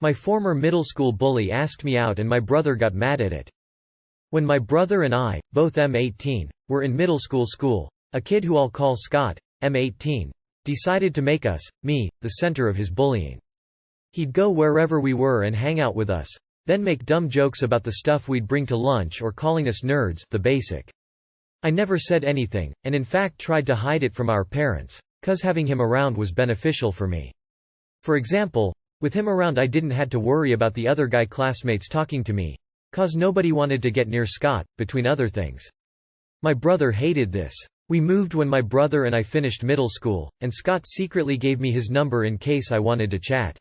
My former middle school bully asked me out and my brother got mad at it. When my brother and I, both M18, were in middle school, a kid who I'll call Scott, M18, decided to make us, me, the center of his bullying. He'd go wherever we were and hang out with us, then make dumb jokes about the stuff we'd bring to lunch or calling us nerds, the basic. I never said anything, and in fact tried to hide it from our parents, 'cause having him around was beneficial for me. For example, with him around I didn't had to worry about the other guy classmates talking to me, 'cause nobody wanted to get near Scott, between other things. My brother hated this. We moved when my brother and I finished middle school, and Scott secretly gave me his number in case I wanted to chat.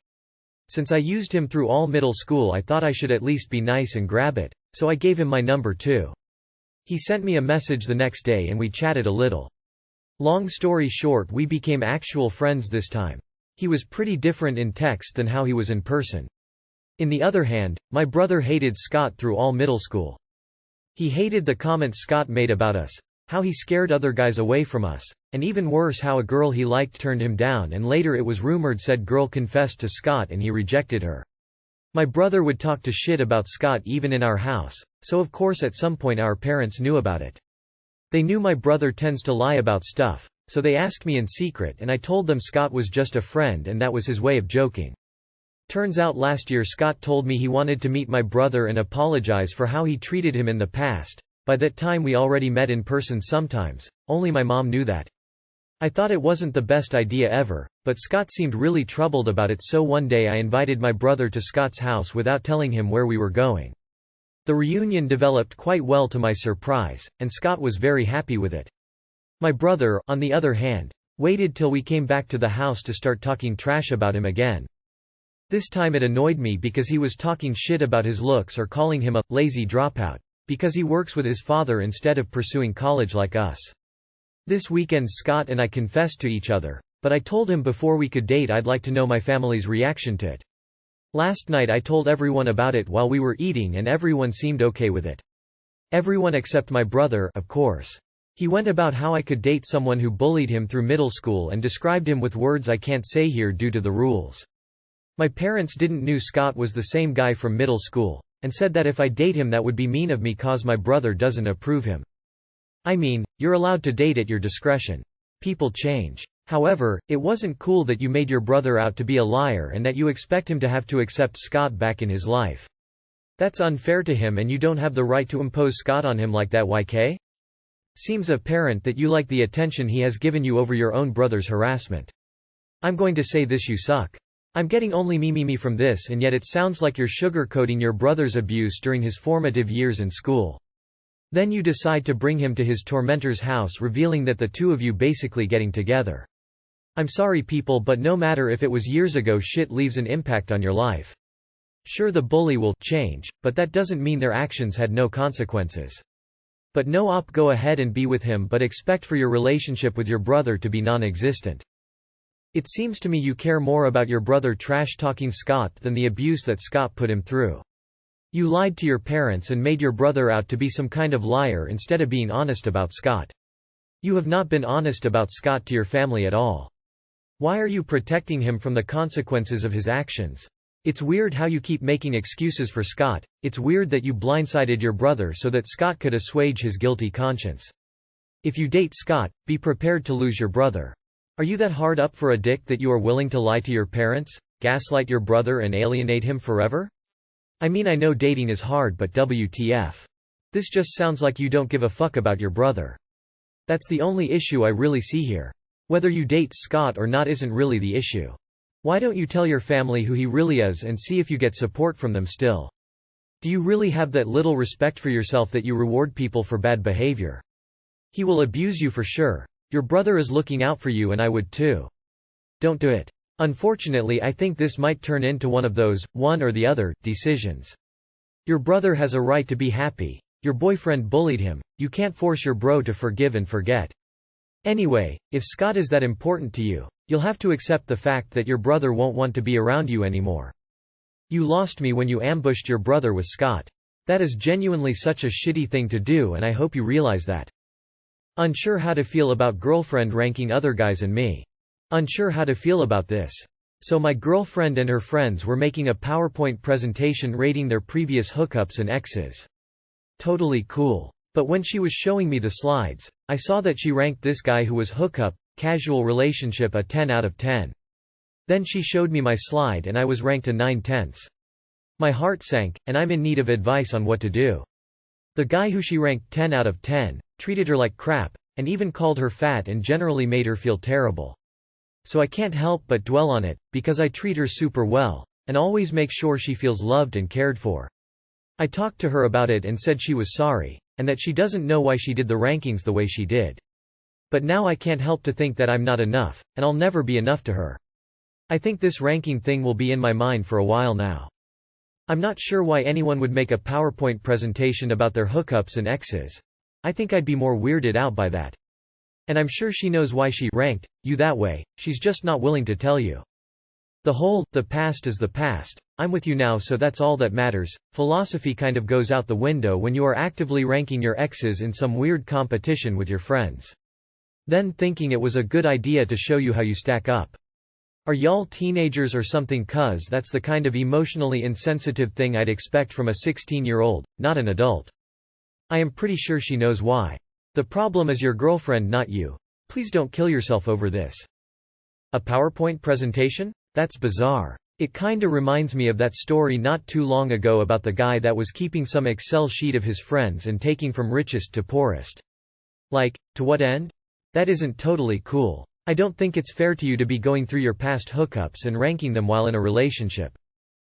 Since I used him through all middle school I thought I should at least be nice and grab it, so I gave him my number too. He sent me a message the next day and we chatted a little. Long story short, we became actual friends this time. He was pretty different in text than how he was in person. In the other hand, my brother hated Scott through all middle school. He hated the comments Scott made about us, how he scared other guys away from us, and even worse how a girl he liked turned him down and later it was rumored said girl confessed to Scott and he rejected her. My brother would talk to shit about Scott even in our house, so of course at some point our parents knew about it. They knew my brother tends to lie about stuff, so they asked me in secret and I told them Scott was just a friend and that was his way of joking. Turns out last year Scott told me he wanted to meet my brother and apologize for how he treated him in the past. By that time we already met in person sometimes, only my mom knew that. I thought it wasn't the best idea ever, but Scott seemed really troubled about it, so one day I invited my brother to Scott's house without telling him where we were going. The reunion developed quite well to my surprise, and Scott was very happy with it. My brother, on the other hand, waited till we came back to the house to start talking trash about him again. This time it annoyed me because he was talking shit about his looks or calling him a lazy dropout, because he works with his father instead of pursuing college like us. This weekend Scott and I confessed to each other, but I told him before we could date I'd like to know my family's reaction to it. Last night I told everyone about it while we were eating and everyone seemed okay with it. Everyone except my brother, of course. He went about how I could date someone who bullied him through middle school and described him with words I can't say here due to the rules. My parents didn't knew Scott was the same guy from middle school, and said that if I date him that would be mean of me cause my brother doesn't approve him. I mean, you're allowed to date at your discretion. People change. However, it wasn't cool that you made your brother out to be a liar and that you expect him to have to accept Scott back in his life. That's unfair to him and you don't have the right to impose Scott on him like that, YK? Seems apparent that you like the attention he has given you over your own brother's harassment. I'm going to say this: you suck. I'm getting only me from this, and yet it sounds like you're sugarcoating your brother's abuse during his formative years in school. Then you decide to bring him to his tormentor's house, revealing that the two of you basically getting together. I'm sorry people, but no matter if it was years ago, shit leaves an impact on your life. Sure, the bully will change, but that doesn't mean their actions had no consequences. But no op, go ahead and be with him, but expect for your relationship with your brother to be non-existent. It seems to me you care more about your brother trash-talking Scott than the abuse that Scott put him through. You lied to your parents and made your brother out to be some kind of liar instead of being honest about Scott. You have not been honest about Scott to your family at all. Why are you protecting him from the consequences of his actions? It's weird how you keep making excuses for Scott. It's weird that you blindsided your brother so that Scott could assuage his guilty conscience. If you date Scott, be prepared to lose your brother. Are you that hard up for a dick that you are willing to lie to your parents, gaslight your brother and alienate him forever? I mean, I know dating is hard, but WTF. This just sounds like you don't give a fuck about your brother. That's the only issue I really see here. Whether you date Scott or not isn't really the issue. Why don't you tell your family who he really is and see if you get support from them still? Do you really have that little respect for yourself that you reward people for bad behavior? He will abuse you for sure. Your brother is looking out for you and I would too. Don't do it. Unfortunately, I think this might turn into one of those, one or the other, decisions. Your brother has a right to be happy. Your boyfriend bullied him. You can't force your bro to forgive and forget. Anyway, if Scott is that important to you, you'll have to accept the fact that your brother won't want to be around you anymore. You lost me when you ambushed your brother with Scott. That is genuinely such a shitty thing to do, and I hope you realize that. Unsure how to feel about girlfriend ranking other guys and me. Unsure how to feel about this. So my girlfriend and her friends were making a PowerPoint presentation rating their previous hookups and exes. Totally cool. But when she was showing me the slides, I saw that she ranked this guy who was hookup, casual relationship a 10 out of 10. Then she showed me my slide and I was ranked a 9/10. My heart sank, and I'm in need of advice on what to do. The guy who she ranked 10 out of 10, treated her like crap, and even called her fat and generally made her feel terrible. So I can't help but dwell on it, because I treat her super well, and always make sure she feels loved and cared for. I talked to her about it and said she was sorry, and that she doesn't know why she did the rankings the way she did. But now I can't help to think that I'm not enough, and I'll never be enough to her. I think this ranking thing will be in my mind for a while now. I'm not sure why anyone would make a PowerPoint presentation about their hookups and exes. I think I'd be more weirded out by that. And I'm sure she knows why she ranked you that way, she's just not willing to tell you. The past is the past, I'm with you now so that's all that matters, philosophy kind of goes out the window when you are actively ranking your exes in some weird competition with your friends. Then thinking it was a good idea to show you how you stack up. Are y'all teenagers or something? Cuz that's the kind of emotionally insensitive thing I'd expect from a 16-year-old, not an adult. I am pretty sure she knows why. The problem is your girlfriend, not you. Please don't kill yourself over this. A PowerPoint presentation? That's bizarre. It kinda reminds me of that story not too long ago about the guy that was keeping some Excel sheet of his friends and taking from richest to poorest. Like, to what end? That isn't totally cool. I don't think it's fair to you to be going through your past hookups and ranking them while in a relationship.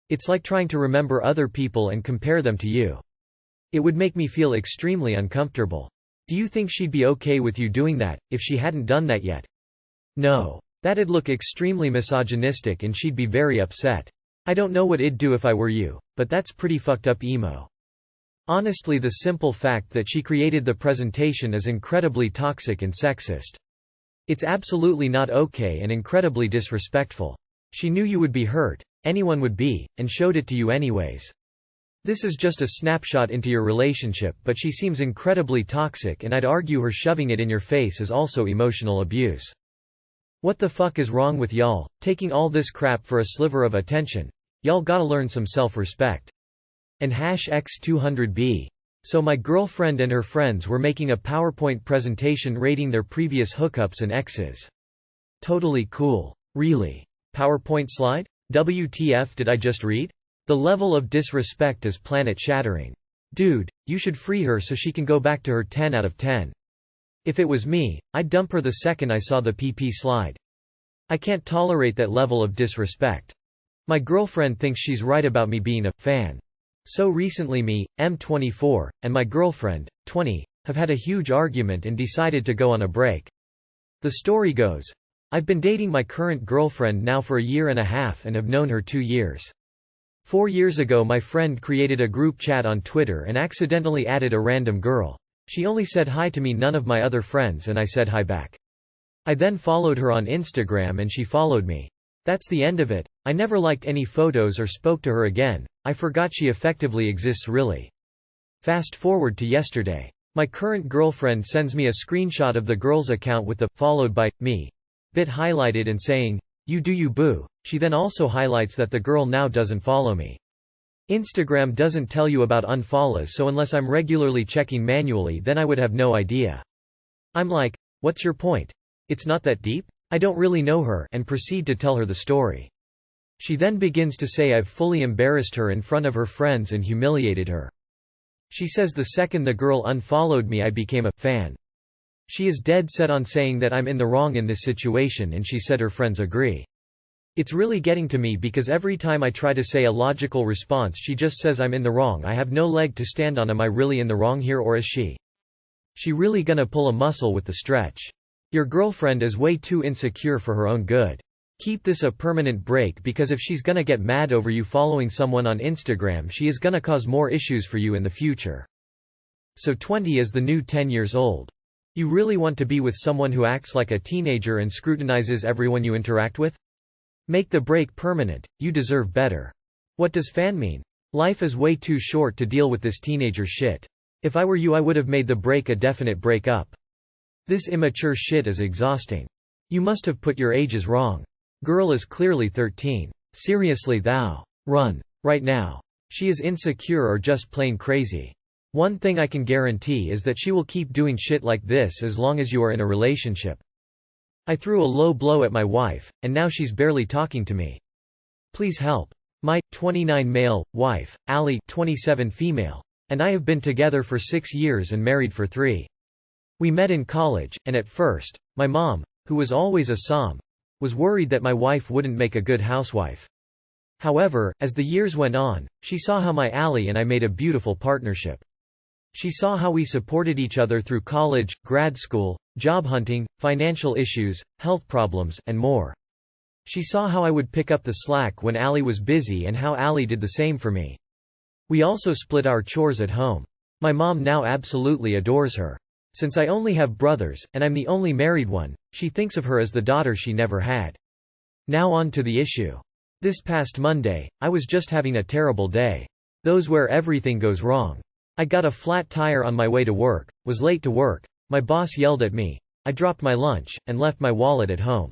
It's like trying to remember other people and compare them to you. It would make me feel extremely uncomfortable. Do you think she'd be okay with you doing that, if she hadn't done that yet? No. That'd look extremely misogynistic and she'd be very upset. I don't know what I'd do if I were you, but that's pretty fucked up emo. Honestly, the simple fact that she created the presentation is incredibly toxic and sexist. It's absolutely not okay and incredibly disrespectful. She knew you would be hurt, anyone would be, and showed it to you anyways. This is just a snapshot into your relationship, but she seems incredibly toxic and I'd argue her shoving it in your face is also emotional abuse. What the fuck is wrong with y'all, taking all this crap for a sliver of attention? Y'all gotta learn some self-respect. And #X200B. So my girlfriend and her friends were making a PowerPoint presentation rating their previous hookups and exes. Totally cool. Really? PowerPoint slide? WTF did I just read? The level of disrespect is planet-shattering. Dude, you should free her so she can go back to her 10 out of 10. If it was me, I'd dump her the second I saw the PP slide. I can't tolerate that level of disrespect. My girlfriend thinks she's right about me being a fan. So recently me, M24, and my girlfriend, 20, have had a huge argument and decided to go on a break. The story goes, I've been dating my current girlfriend now for a year and a half and have known her 2 years. 4 years ago my friend created a group chat on Twitter and accidentally added a random girl. She only said hi to me, none of my other friends, and I said hi back. I then followed her on Instagram and she followed me. That's the end of it. I never liked any photos or spoke to her again. I forgot she effectively exists really. Fast forward to yesterday. My current girlfriend sends me a screenshot of the girl's account with the followed by me bit highlighted and saying, "You do you boo." She then also highlights that the girl now doesn't follow me. Instagram doesn't tell you about unfollows, so unless I'm regularly checking manually then I would have no idea. I'm like, what's your point? It's not that deep? I don't really know her, and proceed to tell her the story. She then begins to say I've fully embarrassed her in front of her friends and humiliated her. She says the second the girl unfollowed me I became a fan. She is dead set on saying that I'm in the wrong in this situation and she said her friends agree. It's really getting to me because every time I try to say a logical response she just says I'm in the wrong. I have no leg to stand on. Am I really in the wrong here or is she really gonna pull a muscle with the stretch? Your girlfriend is way too insecure for her own good. Keep this a permanent break because if she's gonna get mad over you following someone on Instagram she is gonna cause more issues for you in the future. So 20 is the new 10 years old. You really want to be with someone who acts like a teenager and scrutinizes everyone you interact with? Make the break permanent, you deserve better. What does fan mean? Life is way too short to deal with this teenager shit. If I were you I would have made the break a definite break up. This immature shit is exhausting. You must have put your ages wrong. Girl is clearly 13. Seriously thou. Run. Right now. She is insecure or just plain crazy. One thing I can guarantee is that she will keep doing shit like this as long as you are in a relationship. I threw a low blow at my wife, and now she's barely talking to me. Please help. My 29 male wife, Ali 27 female, and I have been together for 6 years and married for 3. We met in college, and at first, my mom, who was always a Som, was worried that my wife wouldn't make a good housewife. However, as the years went on, she saw how my Ali and I made a beautiful partnership. She saw how we supported each other through college, grad school, job hunting, financial issues, health problems, and more. She saw how I would pick up the slack when Ali was busy and how Ali did the same for me. We also split our chores at home. My mom now absolutely adores her. Since I only have brothers, and I'm the only married one, she thinks of her as the daughter she never had. Now on to the issue. This past Monday, I was just having a terrible day. Those where everything goes wrong. I got a flat tire on my way to work, was late to work, my boss yelled at me, I dropped my lunch, and left my wallet at home.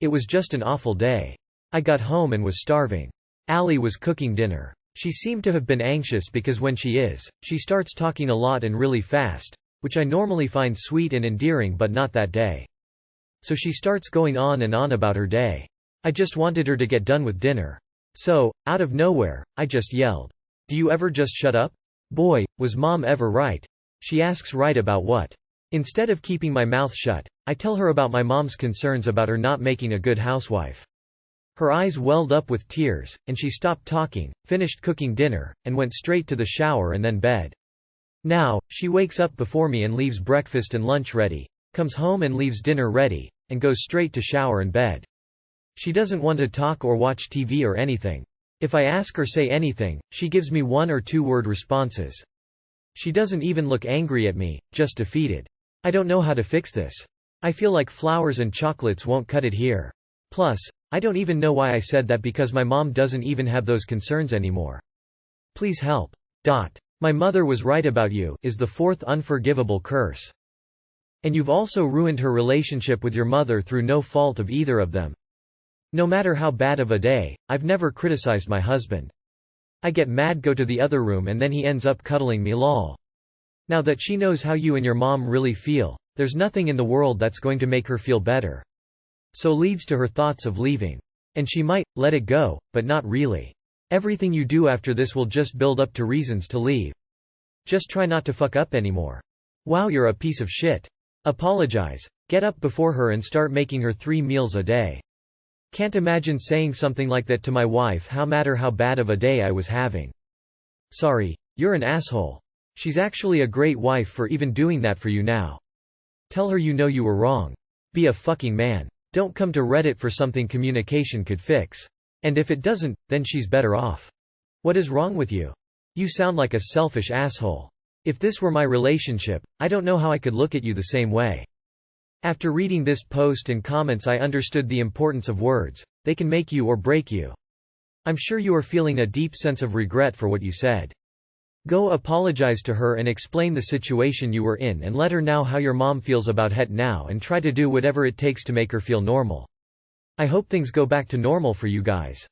It was just an awful day. I got home and was starving. Ali was cooking dinner. She seemed to have been anxious because when she starts talking a lot and really fast, which I normally find sweet and endearing but not that day. So she starts going on and on about her day. I just wanted her to get done with dinner. So, out of nowhere, I just yelled, "Do you ever just shut up? Boy, was Mom ever right." She asks right about what? Instead of keeping my mouth shut, I tell her about my mom's concerns about her not making a good housewife. Her eyes welled up with tears, and she stopped talking, finished cooking dinner, and went straight to the shower and then bed. Now, she wakes up before me and leaves breakfast and lunch ready, comes home and leaves dinner ready, and goes straight to shower and bed. She doesn't want to talk or watch TV or anything. If I ask or say anything, she gives me 1 or 2 word responses. She doesn't even look angry at me, just defeated. I don't know how to fix this. I feel like flowers and chocolates won't cut it here. Plus, I don't even know why I said that because my mom doesn't even have those concerns anymore. Please help. My mother was right about you is the 4th unforgivable curse. And you've also ruined her relationship with your mother through no fault of either of them. No matter how bad of a day, I've never criticized my husband. I get mad, go to the other room, and then he ends up cuddling me lol. Now that she knows how you and your mom really feel, there's nothing in the world that's going to make her feel better. So leads to her thoughts of leaving. And she might let it go, but not really. Everything you do after this will just build up to reasons to leave. Just try not to fuck up anymore. Wow, you're a piece of shit. Apologize. Get up before her and start making her 3 meals a day. Can't imagine saying something like that to my wife, no matter how bad of a day I was having. Sorry, you're an asshole. She's actually a great wife for even doing that for you now. Tell her you know you were wrong. Be a fucking man. Don't come to Reddit for something communication could fix. And if it doesn't, then she's better off. What is wrong with you? You sound like a selfish asshole. If this were my relationship, I don't know how I could look at you the same way. After reading this post and comments, I understood the importance of words. They can make you or break you. I'm sure you are feeling a deep sense of regret for what you said. Go apologize to her and explain the situation you were in and let her know how your mom feels about it now and try to do whatever it takes to make her feel normal. I hope things go back to normal for you guys.